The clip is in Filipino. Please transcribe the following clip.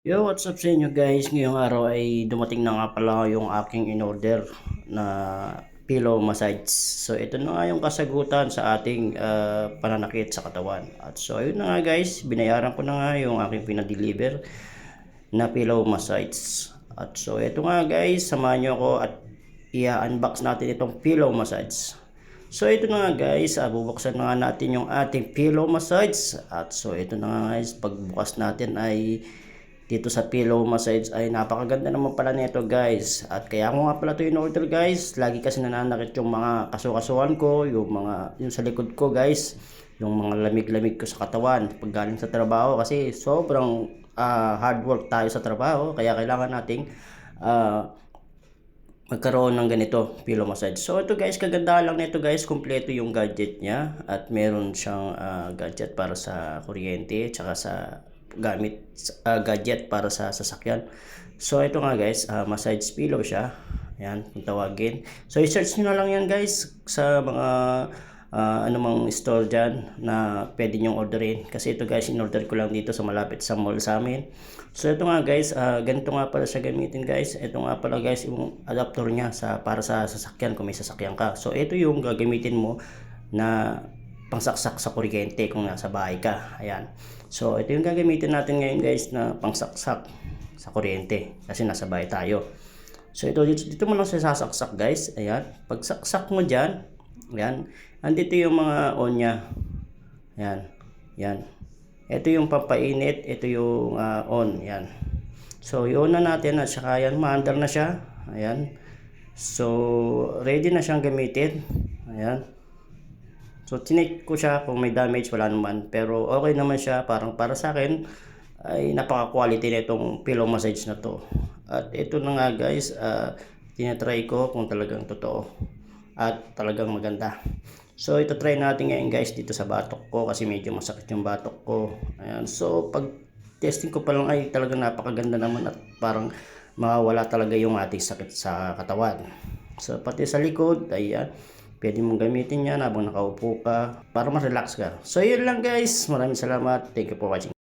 Yo, what's up sa inyo guys? Ngayong araw ay dumating na nga pala yung aking in-order na pillow massage. So ito na nga yung kasagutan sa ating pananakit sa katawan. At so ayun na nga guys, binayaran ko na nga yung aking pinadeliver na pillow massage. At so ito nga guys, samahan nyo ako at i-unbox natin itong pillow massage. So ito na nga guys, bubuksan na nga natin yung ating pillow massage. At so ito na nga guys, pagbukas natin ay dito sa pillow massage ay napakaganda naman pala nito guys. At kaya ako nga pala ito in-order guys. Lagi kasi nananakit yung mga kasukasuan ko, yung sa likod ko guys, yung mga lamig-lamig ko sa katawan pag galing sa trabaho kasi sobrang hard work tayo sa trabaho. Kaya kailangan nating magkaroon ng ganito pillow massage. So ito guys, kagandahan lang nito guys, kumpleto yung gadget niya at meron siyang gadget para sa kuryente tsaka sa gadget para sa sasakyan. So ito nga guys, massage pillow siya. Ayan, kung tawagin. So i-search nyo na lang yan guys sa mga anumang store dyan na pwede nyong orderin. Kasi ito guys, in-order ko lang dito sa malapit sa mall sa amin. So ito nga guys, ganito nga pala siya gamitin guys. Ito nga pala guys, yung adapter niya para sa sasakyan kung may sasakyan ka. So ito yung gagamitin mo na pangsaksak sa kuryente kung nasa bahay ka. Ayan. So ito yung gagamitin natin ngayon guys na pangsaksak sa kuryente kasi nasa bahay tayo. So dito mo lang sasaksak guys. Ayan. Pagsaksak mo dyan, ayan, andito yung mga on nya. Ayan. Ayan. Ito yung pampainit, ito yung on. Ayan. So i-on na natin at saka ayan, maandar na siya. Ayan. So ready na siyang gamitin. Ayan. So tinik ko siya kung may damage, wala naman. Pero okay naman siya, parang para sa akin ay napaka-quality na itong pillow massage na to. At ito na nga guys, tinatry ko kung talagang totoo at talagang maganda. So ito try natin ngayon guys dito sa batok ko kasi medyo masakit yung batok ko. Ayan. So pag testing ko pa lang ay talagang napakaganda naman at parang mawawala talaga yung ating sakit sa katawan. So pati sa likod, ayan, pwede mong gamitin yan habang nakaupo ka para ma-relax ka. So yun lang guys, maraming salamat, thank you for watching.